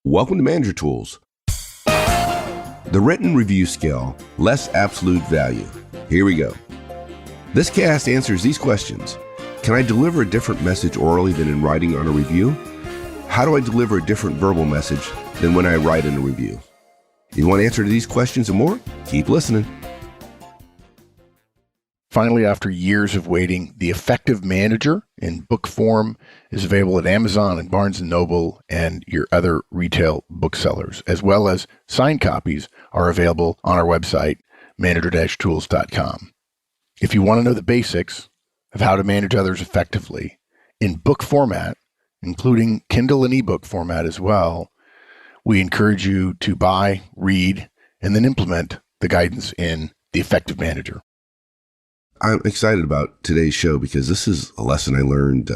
Welcome to Manager Tools. The written review scale, less absolute value. Here we go. This cast answers these questions. Can I deliver a different message orally than in writing on a review? How do I deliver a different verbal message than when I write in a review? You want answer to these questions and more? Keep listening. Finally, after years of waiting, The Effective Manager in book form is available at Amazon and Barnes & Noble and your other retail booksellers, as well as signed copies are available on our website, manager-tools.com. If you want to know the basics of how to manage others effectively in book format, including Kindle and ebook format as well, we encourage you to buy, read, and then implement the guidance in The Effective Manager. I'm excited about today's show because this is a lesson I learned,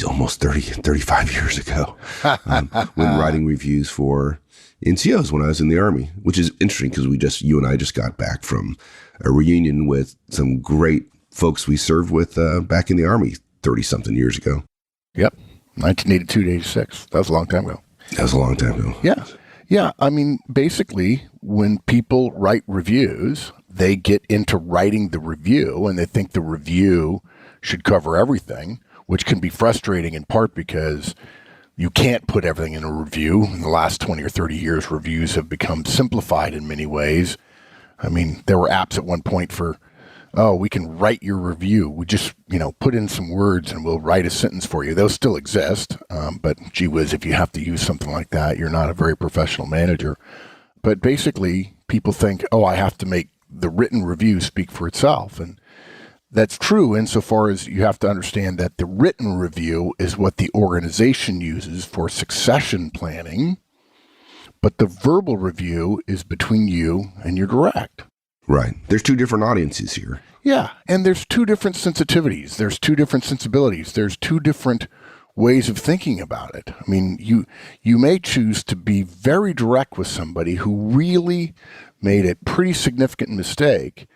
almost 35 years ago when writing reviews for NCOs when I was in the Army, which is interesting because you and I just got back from a reunion with some great folks we served with back in the Army 30-something years ago. Yep, 1982 to 86. That was a long time ago. That was a long time ago. Yeah. Yeah, I mean, basically, when people write reviews, they get into writing the review and they think the review should cover everything, which can be frustrating in part because you can't put everything in a review. In the last 20 or 30 years, reviews have become simplified in many ways. I mean, there were apps at one point for, we can write your review. We just, put in some words and we'll write a sentence for you. Those still exist, but gee whiz, if you have to use something like that, you're not a very professional manager. But basically, people think, I have to make the written review speak for itself. And that's true insofar as you have to understand that the written review is what the organization uses for succession planning, but the verbal review is between you and your direct. Right. There's two different audiences here. Yeah, and there's two different sensitivities. There's two different sensibilities. There's two different ways of thinking about it. I mean, you may choose to be very direct with somebody who really made a pretty significant mistake.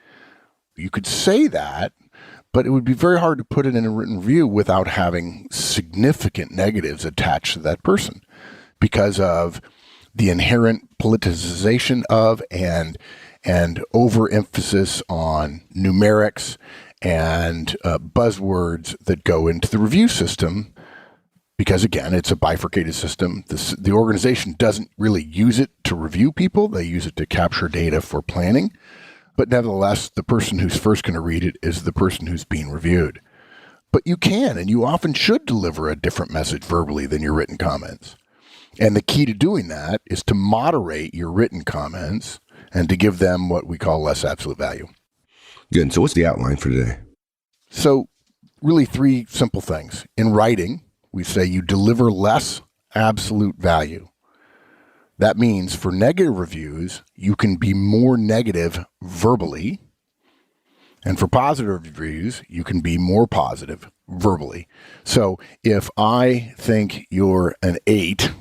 You could say that, but it would be very hard to put it in a written review without having significant negatives attached to that person because of the inherent politicization of and overemphasis on numerics and buzzwords that go into the review system. Because again, it's a bifurcated system. The organization doesn't really use it to review people. They use it to capture data for planning. But nevertheless, the person who's first going to read it is the person who's being reviewed. But you can, and you often should deliver a different message verbally than your written comments. And the key to doing that is to moderate your written comments and to give them what we call less absolute value. Good. So what's the outline for today? So really three simple things. In writing, we say you deliver less absolute value. That means for negative reviews, you can be more negative verbally. And for positive reviews, you can be more positive verbally. So if I think you're an 8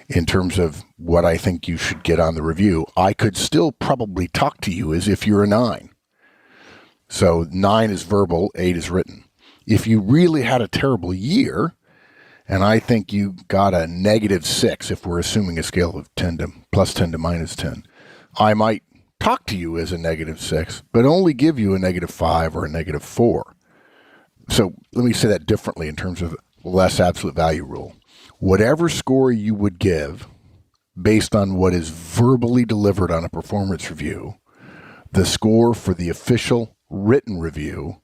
in terms of what I think you should get on the review, I could still probably talk to you as if you're a 9. So 9 is verbal, 8 is written. If you really had a terrible year, and I think you got a -6, if we're assuming a scale of 10 to plus 10 to minus 10, I might talk to you as a -6, but only give you a -5 or a -4. So let me say that differently in terms of less absolute value rule. Whatever score you would give based on what is verbally delivered on a performance review, the score for the official written review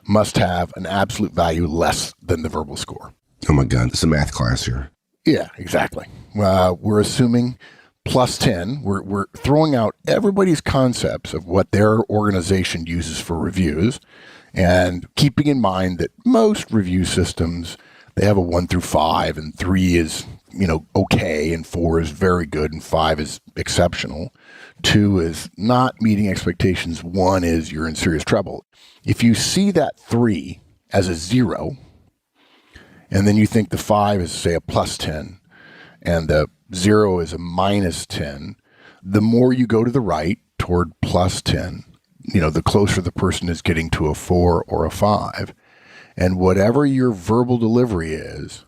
must have an absolute value less than the verbal score. Oh my God, it's a math class here. Yeah, exactly. We're assuming plus 10. We're throwing out everybody's concepts of what their organization uses for reviews and keeping in mind that most review systems, they have a 1 through 5 and 3 is, okay and 4 is very good and 5 is exceptional. 2 is not meeting expectations. 1 is you're in serious trouble. If you see that 3 as a 0, and then you think the 5 is, say, a plus 10, and the 0 is a minus 10, the more you go to the right toward plus 10, the closer the person is getting to a 4 or a 5. And whatever your verbal delivery is,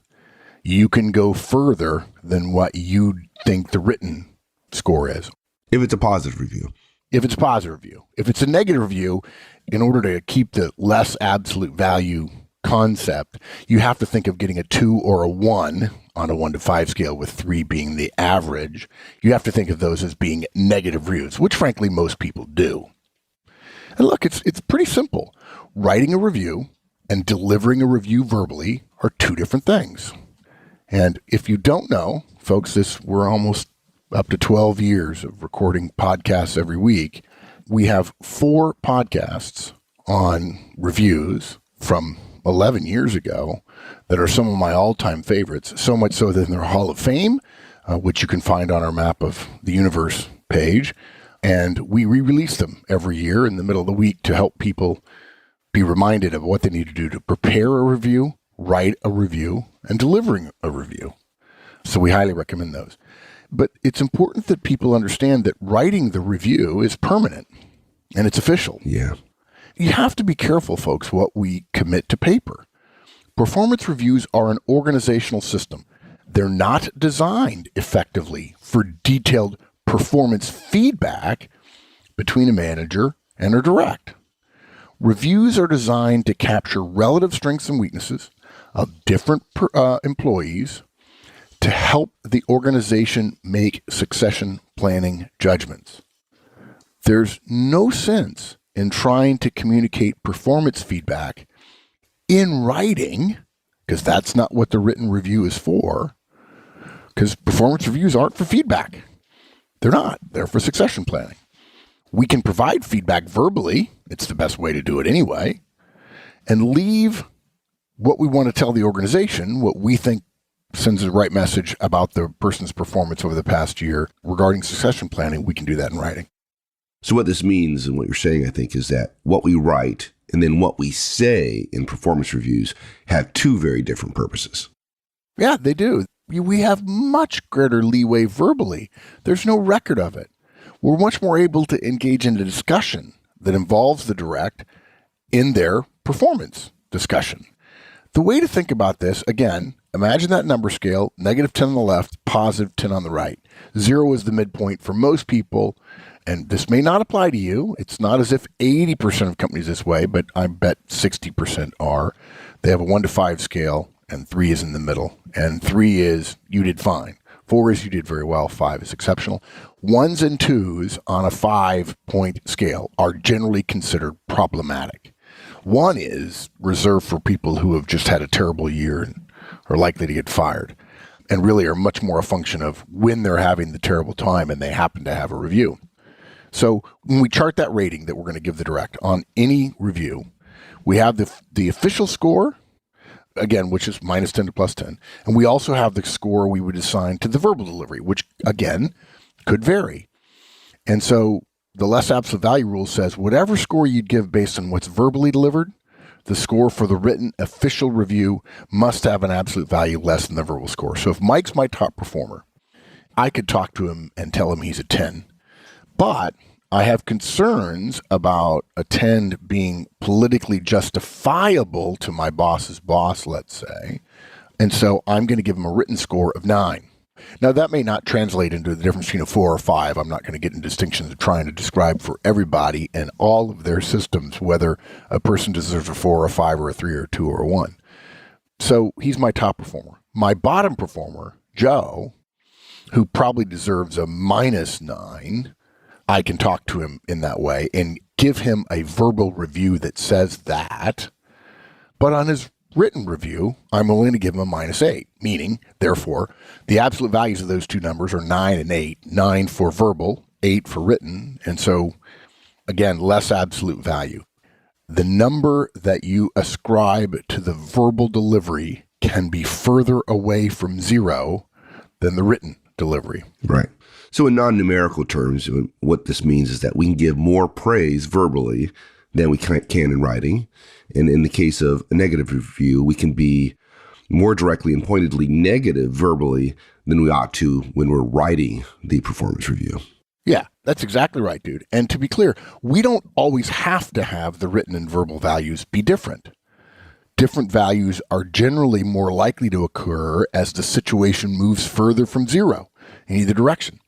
you can go further than what you think the written score is. If it's a positive review. If it's a positive review. If it's a negative review, in order to keep the less absolute value concept, you have to think of getting a 2 or a 1 on a 1 to 5 scale, with 3 being the average. You have to think of those as being negative reviews, which frankly most people do. And look, it's pretty simple. Writing a review and delivering a review verbally are two different things. And if you don't know, folks, we're almost up to 12 years of recording podcasts every week. We have 4 podcasts on reviews from 11 years ago that are some of my all-time favorites, so much so that they're Hall of Fame, which you can find on our Map of the Universe page. And we re-release them every year in the middle of the week to help people be reminded of what they need to do to prepare a review, write a review, and delivering a review. So we highly recommend those. But it's important that people understand that writing the review is permanent and it's official. Yeah. You have to be careful, folks, what we commit to paper. Performance reviews are an organizational system. They're not designed effectively for detailed performance feedback between a manager and a direct. Reviews are designed to capture relative strengths and weaknesses of different employees to help the organization make succession planning judgments. There's no sense in trying to communicate performance feedback in writing, because that's not what the written review is for, because performance reviews aren't for feedback. They're not. They're for succession planning. We can provide feedback verbally. It's the best way to do it anyway. And leave what we want to tell the organization, what we think sends the right message about the person's performance over the past year regarding succession planning. We can do that in writing. So what this means, and what you're saying, I think, is that what we write and then what we say in performance reviews have two very different purposes. Yeah, they do. We have much greater leeway verbally. There's no record of it. We're much more able to engage in a discussion that involves the direct in their performance discussion. The way to think about this, again, imagine that number scale, -10 on the left, +10 on the right. 0 is the midpoint for most people, and this may not apply to you. It's not as if 80% of companies this way, but I bet 60% are. They have a 1 to 5 scale, and 3 is in the middle. And 3 is you did fine. 4 is you did very well. 5 is exceptional. 1s and 2s on a 5-point scale are generally considered problematic. 1 is reserved for people who have just had a terrible year and are likely to get fired, and really are much more a function of when they're having the terrible time and they happen to have a review. So when we chart that rating that we're going to give the direct on any review, we have the official score, again, which is -10 to +10. And we also have the score we would assign to the verbal delivery, which, again, could vary. And so the less absolute value rule says whatever score you'd give based on what's verbally delivered, the score for the written official review must have an absolute value less than the verbal score. So if Mike's my top performer, I could talk to him and tell him he's a 10. But I have concerns about a 10 being politically justifiable to my boss's boss, let's say. And so I'm going to give him a written score of 9. Now, that may not translate into the difference between a 4 or 5. I'm not going to get into distinctions of trying to describe for everybody and all of their systems whether a person deserves a 4 or a 5 or a 3 or a 2 or a 1. So he's my top performer. My bottom performer, Joe, who probably deserves a -9, I can talk to him in that way and give him a verbal review that says that. But on his written review, I'm only going to give him a -8, meaning, therefore, the absolute values of those two numbers are 9 and 8, 9 for verbal, 8 for written. And so, again, less absolute value. The number that you ascribe to the verbal delivery can be further away from 0 than the written delivery. Right. So in non-numerical terms, what this means is that we can give more praise verbally than we can in writing. And in the case of a negative review, we can be more directly and pointedly negative verbally than we ought to when we're writing the performance review. Yeah, that's exactly right, dude. And to be clear, we don't always have to have the written and verbal values be different. Different values are generally more likely to occur as the situation moves further from zero in either direction.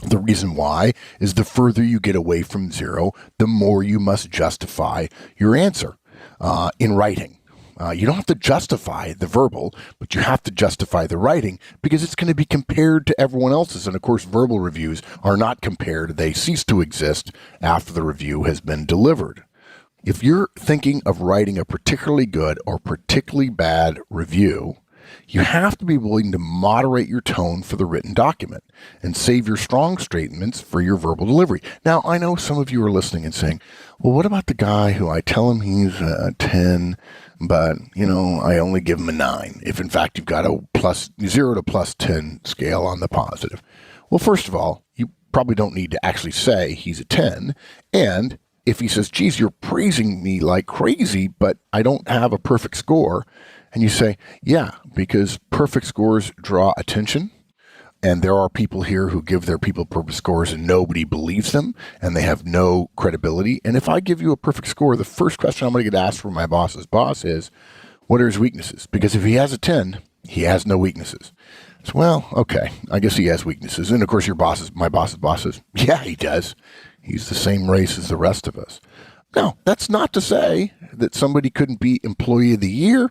The reason why is the further you get away from zero, the more you must justify your answer in writing. You don't have to justify the verbal, but you have to justify the writing because it's going to be compared to everyone else's. And of course, verbal reviews are not compared. They cease to exist after the review has been delivered. If you're thinking of writing a particularly good or particularly bad review, you have to be willing to moderate your tone for the written document and save your strong statements for your verbal delivery. Now, I know some of you are listening and saying, well, what about the guy who I tell him he's a 10, but, I only give him a 9, if in fact you've got a plus 0 to plus 10 scale on the positive? Well, first of all, you probably don't need to actually say he's a 10. And if he says, geez, you're praising me like crazy, but I don't have a perfect score, and you say, yeah, because perfect scores draw attention. And there are people here who give their people perfect scores and nobody believes them and they have no credibility. And if I give you a perfect score, the first question I'm going to get asked from my boss's boss is, what are his weaknesses? Because if he has a 10, he has no weaknesses. So, well, okay, I guess he has weaknesses. And of course, my boss's boss says, yeah, he does. He's the same race as the rest of us. Now, that's not to say that somebody couldn't be Employee of the Year.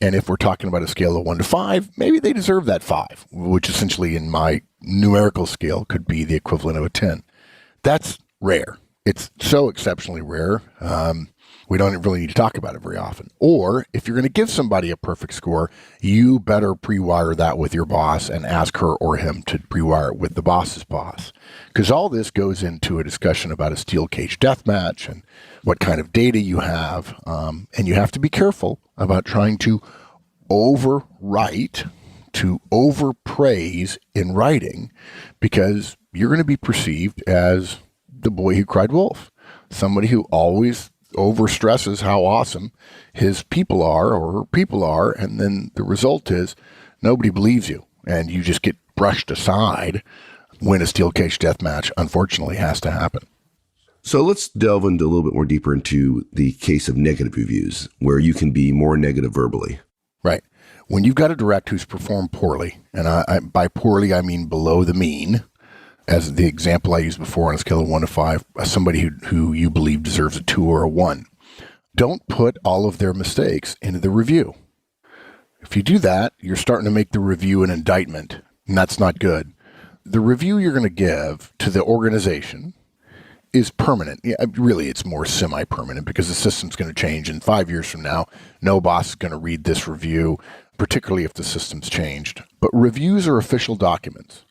And if we're talking about a scale of 1 to 5, maybe they deserve that 5, which essentially in my numerical scale could be the equivalent of a 10. That's rare. It's so exceptionally rare. We don't really need to talk about it very often. Or if you're going to give somebody a perfect score, you better pre-wire that with your boss and ask her or him to pre-wire it with the boss's boss. Because all this goes into a discussion about a steel cage death match and what kind of data you have. And you have to be careful about trying to overwrite, to overpraise in writing, because you're going to be perceived as the boy who cried wolf, somebody who always overstresses how awesome his people are or her people are, and then the result is nobody believes you, and you just get brushed aside when a steel cage death match unfortunately has to happen. So let's delve into a little bit more deeper into the case of negative reviews, where you can be more negative verbally. Right. When you've got a direct who's performed poorly, and by poorly I mean below the mean, as the example I used before on a scale of 1 to 5, somebody who you believe deserves a 2 or a 1. Don't put all of their mistakes into the review. If you do that, you're starting to make the review an indictment, and that's not good. The review you're going to give to the organization is permanent. Yeah, really, it's more semi-permanent because the system's going to change. And 5 years from now, no boss is going to read this review, particularly if the system's changed. But reviews are official documents.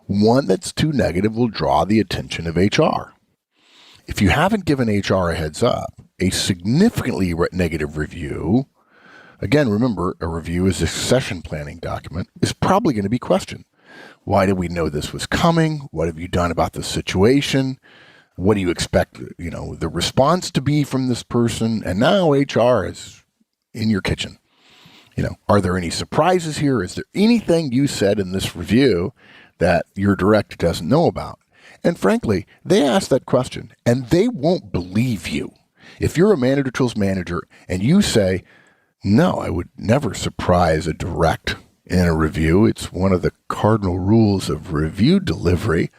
One that's too negative will draw the attention of HR. If you haven't given HR a heads up, a significantly negative review, again, remember, a review is a succession planning document, is probably going to be questioned. Why did we know this was coming? What have you done about the situation? What do you expect, the response to be from this person? And now HR is in your kitchen. Are there any surprises here? Is there anything you said in this review that your direct doesn't know about? And frankly, they ask that question and they won't believe you. If you're a manager tools manager and you say, no, I would never surprise a direct in a review. It's one of the cardinal rules of review delivery.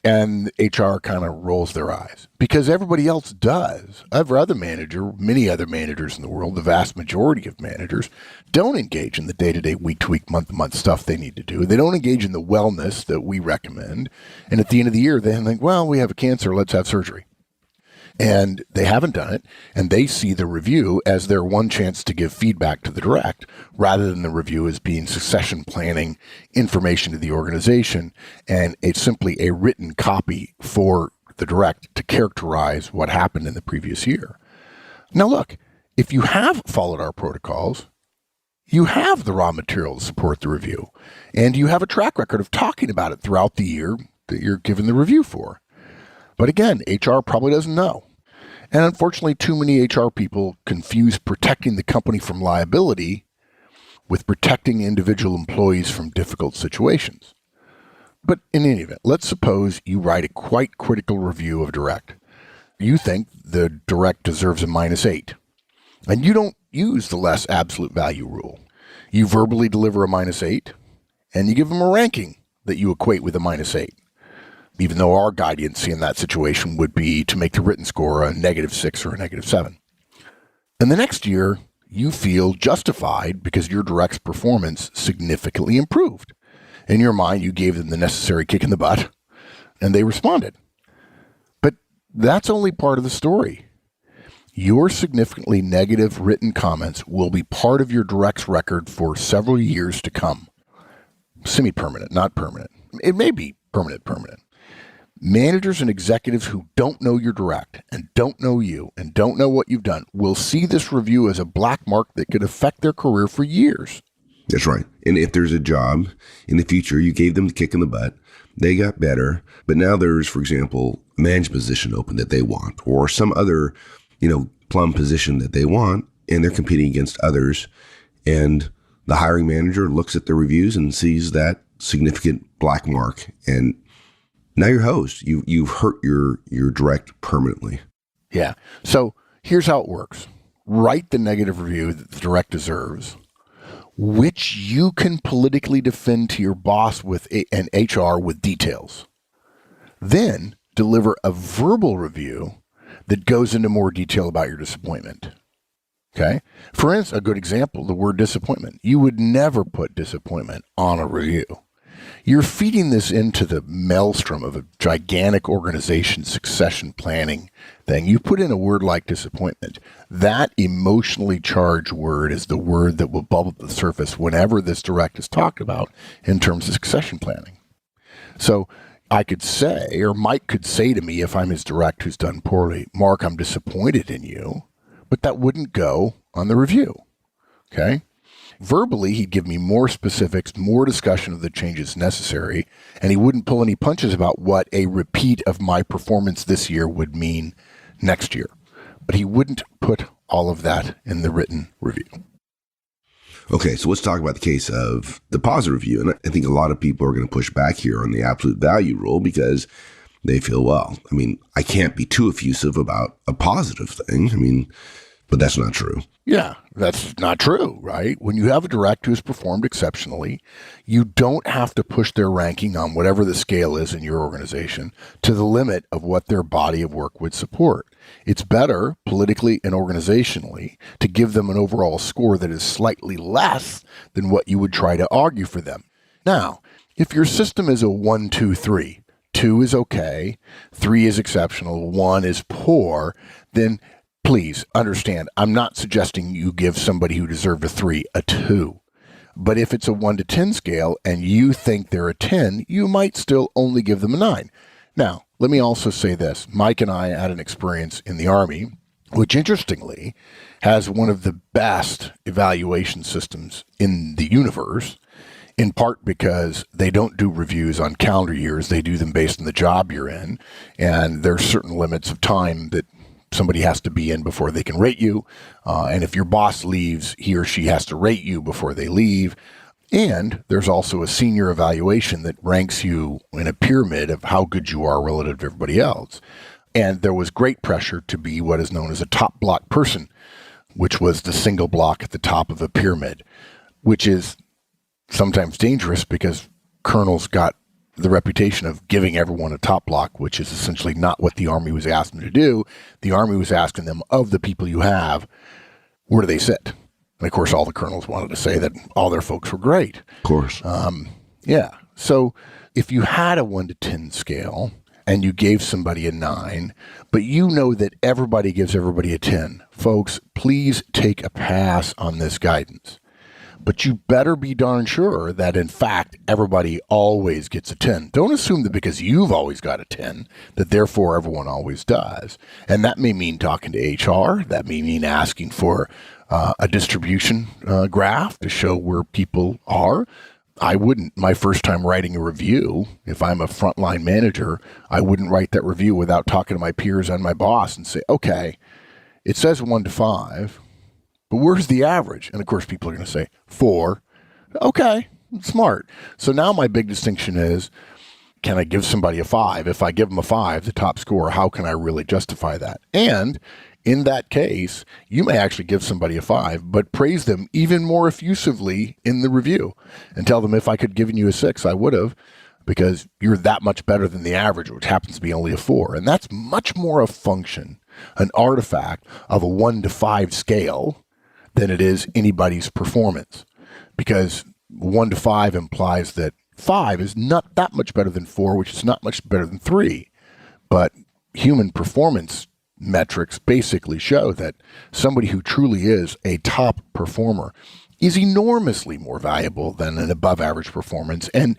And HR kind of rolls their eyes because everybody else does. Every other manager, many other managers in the world, the vast majority of managers don't engage in the day-to-day, week-to-week, month-to-month stuff they need to do. They don't engage in the wellness that we recommend. And at the end of the year, they think, well, we have a cancer, let's have surgery. And they haven't done it, and they see the review as their one chance to give feedback to the direct, rather than the review as being succession planning information to the organization, and it's simply a written copy for the direct to characterize what happened in the previous year. Now look, if you have followed our protocols, you have the raw material to support the review, and you have a track record of talking about it throughout the year that you're given the review for. But again, HR probably doesn't know. And unfortunately, too many HR people confuse protecting the company from liability with protecting individual employees from difficult situations. But in any event, let's suppose you write a quite critical review of direct. You think the direct deserves a -8. And you don't use the less absolute value rule. You verbally deliver a -8, and you give them a ranking that you equate with a -8. Even though our guidance in that situation would be to make the written score a -6 or a -7. And the next year, you feel justified because your direct's performance significantly improved. In your mind, you gave them the necessary kick in the butt, and they responded. But that's only part of the story. Your significantly negative written comments will be part of your direct's record for several years to come. Semi-permanent, not permanent. It may be permanent. Managers and executives who don't know your direct and don't know you and don't know what you've done will see this review as a black mark that could affect their career for years. That's right. And if there's a job in the future, you gave them the kick in the butt, they got better, but now there's, for example, a management position open that they want, or some other, plum position that they want, and they're competing against others. And the hiring manager looks at the reviews and sees that significant black mark. And now you're host. You've hurt your direct permanently. Yeah. So here's how it works. Write the negative review that the direct deserves, which you can politically defend to your boss and HR with details. Then deliver a verbal review that goes into more detail about your disappointment. Okay? For instance, a good example, the word disappointment. You would never put disappointment on a review. You're feeding this into the maelstrom of a gigantic organization succession planning thing. You put in a word like disappointment. That emotionally charged word is the word that will bubble to the surface whenever this direct is talked about in terms of succession planning. So I could say, or Mike could say to me if I'm his direct who's done poorly, Mark, I'm disappointed in you, but that wouldn't go on the review. Okay? Verbally, he'd give me more specifics, more discussion of the changes necessary, and he wouldn't pull any punches about what a repeat of my performance this year would mean next year. But he wouldn't put all of that in the written review. Okay, so let's talk about the case of the positive review. And I think a lot of people are going to push back here on the absolute value rule because they feel, well, I can't be too effusive about a positive thing. But that's not true. Yeah, that's not true, right? When you have a direct who's performed exceptionally, you don't have to push their ranking on whatever the scale is in your organization to the limit of what their body of work would support. It's better, politically and organizationally, to give them an overall score that is slightly less than what you would try to argue for them. Now, if your system is a 1, 2, 3, 2 is okay, 3 is exceptional, 1 is poor, then please understand, I'm not suggesting you give somebody who deserved a 3 a 2. But if it's a 1 to 10 scale and you think they're a 10, you might still only give them a 9. Now, let me also say this. Mike and I had an experience in the Army, which interestingly has one of the best evaluation systems in the universe, in part because they don't do reviews on calendar years. They do them based on the job you're in. And there's certain limits of time that somebody has to be in before they can rate you. And if your boss leaves, he or she has to rate you before they leave. And there's also a senior evaluation that ranks you in a pyramid of how good you are relative to everybody else. And there was great pressure to be what is known as a top block person, which was the single block at the top of a pyramid, which is sometimes dangerous because colonels got the reputation of giving everyone a top block, which is essentially not what the Army was asking them to do. The Army was asking them, of the people you have, where do they sit? And of course, all the colonels wanted to say that all their folks were great. Of course. Yeah. So if you had a 1 to 10 scale and you gave somebody a 9, but you know that everybody gives everybody a 10, folks, please take a pass on this guidance. But you better be darn sure that, in fact, everybody always gets a 10. Don't assume that because you've always got a 10, that therefore everyone always does. And that may mean talking to HR. That may mean asking for a distribution graph to show where people are. I wouldn't, my first time writing a review, if I'm a frontline manager, I wouldn't write that review without talking to my peers and my boss and say, okay, it says 1 to 5. But where's the average? And of course, people are going to say 4. Okay, smart. So now my big distinction is, can I give somebody a 5? If I give them a 5, the top score, how can I really justify that? And In that case, you may actually give somebody a 5, but praise them even more effusively in the review and tell them, if I could have given you a 6, I would have, because you're that much better than the average, which happens to be only a 4. And that's much more a function, an artifact of a 1 to 5 scale than it is anybody's performance. Because 1 to 5 implies that 5 is not that much better than 4, which is not much better than 3. But human performance metrics basically show that somebody who truly is a top performer is enormously more valuable than an above average performance, and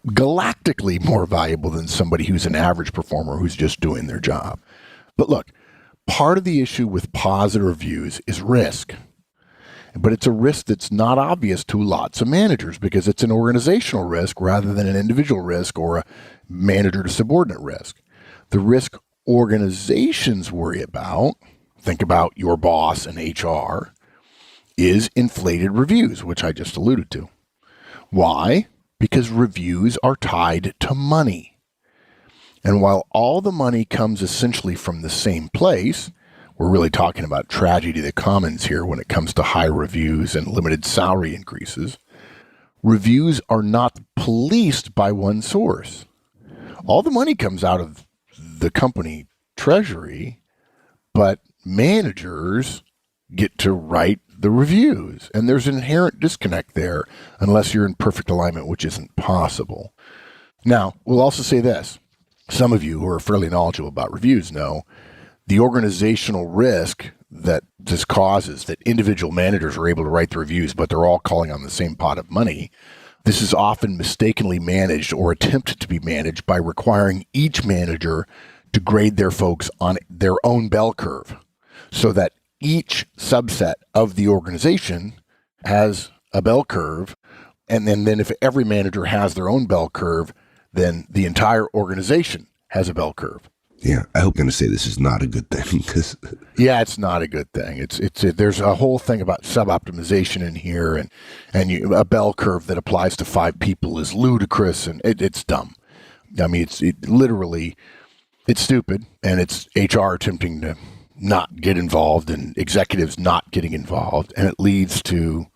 galactically more valuable than somebody who's an average performer who's just doing their job. But look, part of the issue with positive reviews is risk. But it's a risk that's not obvious to lots of managers because it's an organizational risk rather than an individual risk or a manager to subordinate risk. The risk organizations worry about, think about your boss and HR, is inflated reviews, which I just alluded to. Why? Because reviews are tied to money. And while all the money comes essentially from the same place, we're really talking about tragedy of the commons here when it comes to high reviews and limited salary increases. Reviews are not policed by one source. All the money comes out of the company treasury, but managers get to write the reviews. And there's an inherent disconnect there unless you're in perfect alignment, which isn't possible. Now, we'll also say this. Some of you who are fairly knowledgeable about reviews know the organizational risk that this causes, that individual managers are able to write the reviews, but they're all calling on the same pot of money. This is often mistakenly managed or attempted to be managed by requiring each manager to grade their folks on their own bell curve so that each subset of the organization has a bell curve. And then if every manager has their own bell curve, then the entire organization has a bell curve. Yeah, I hope you're going to say this is not a good thing. Yeah, it's not a good thing. There's a whole thing about sub-optimization in here, and a bell curve that applies to 5 people is ludicrous, and it's dumb. I mean, it's stupid, and it's HR attempting to not get involved and executives not getting involved, and it leads to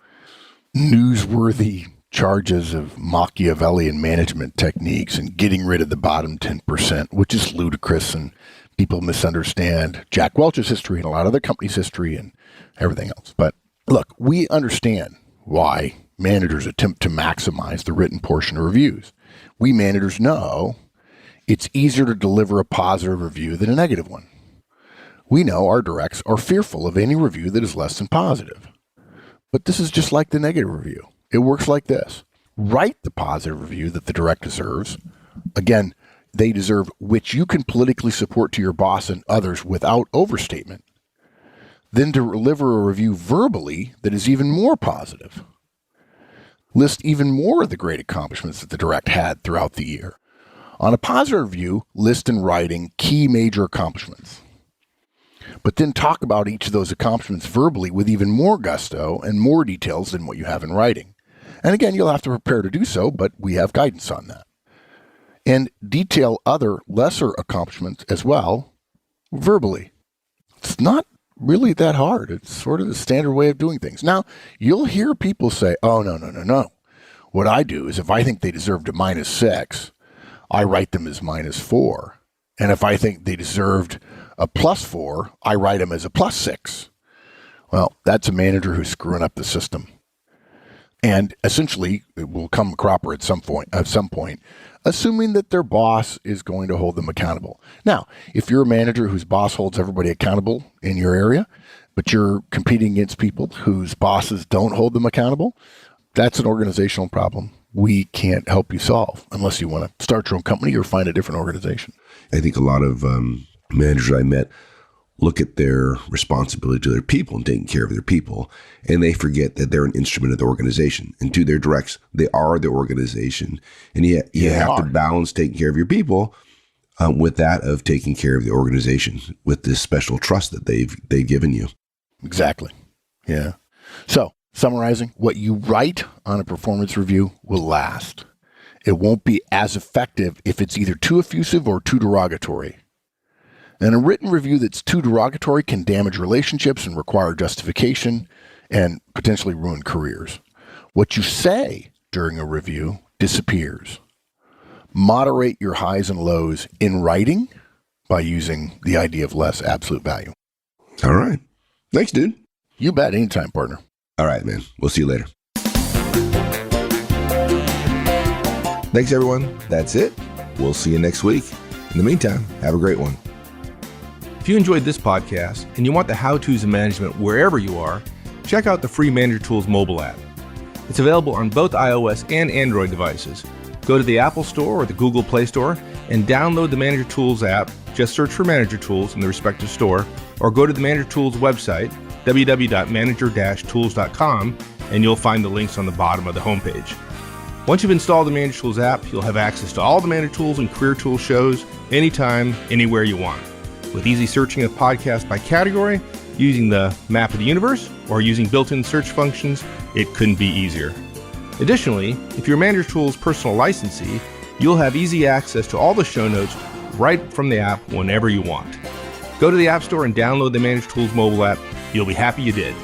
newsworthy charges of Machiavellian management techniques and getting rid of the bottom 10%, which is ludicrous, and people misunderstand Jack Welch's history and a lot of the company's history and everything else. But look, we understand why managers attempt to maximize the written portion of reviews. We managers know it's easier to deliver a positive review than a negative one. We know our directs are fearful of any review that is less than positive. But this is just like the negative review. It works like this. Write the positive review that the direct deserves. Again, they deserve, which you can politically support to your boss and others without overstatement. Then to deliver a review verbally that is even more positive. List even more of the great accomplishments that the direct had throughout the year. On a positive review, list in writing key major accomplishments. But then talk about each of those accomplishments verbally with even more gusto and more details than what you have in writing. And again, you'll have to prepare to do so, but we have guidance on that. And detail other lesser accomplishments as well verbally. It's not really that hard. It's sort of the standard way of doing things. Now, you'll hear people say, oh, no. What I do is if I think they deserved a -6, I write them as -4. And if I think they deserved a +4, I write them as a +6. Well, that's a manager who's screwing up the system. And essentially, it will come a cropper at some point, assuming that their boss is going to hold them accountable. Now, if you're a manager whose boss holds everybody accountable in your area, but you're competing against people whose bosses don't hold them accountable, that's an organizational problem we can't help you solve unless you want to start your own company or find a different organization. I think a lot of managers I met look at their responsibility to their people and taking care of their people, and they forget that they're an instrument of the organization. And to their directs, they are the organization. And yet you have to balance taking care of your people with that of taking care of the organization, with this special trust that they've given you. Exactly. Yeah. So, summarizing, what you write on a performance review will last. It won't be as effective if it's either too effusive or too derogatory. And a written review that's too derogatory can damage relationships and require justification and potentially ruin careers. What you say during a review disappears. Moderate your highs and lows in writing by using the idea of less absolute value. All right. Thanks, dude. You bet. Anytime, partner. All right, man. We'll see you later. Thanks, everyone. That's it. We'll see you next week. In the meantime, have a great one. If you enjoyed this podcast and you want the how-tos of management wherever you are, check out the free Manager Tools mobile app. It's available on both iOS and Android devices. Go to the Apple Store or the Google Play Store and download the Manager Tools app. Just search for Manager Tools in the respective store, or go to the Manager Tools website, www.manager-tools.com, and you'll find the links on the bottom of the homepage. Once you've installed the Manager Tools app, you'll have access to all the Manager Tools and Career Tools shows anytime, anywhere you want. With easy searching of podcasts by category, using the map of the universe, or using built-in search functions, it couldn't be easier. Additionally, if you're Manager Tools personal licensee, you'll have easy access to all the show notes right from the app whenever you want. Go to the App Store and download the Manager Tools mobile app. You'll be happy you did.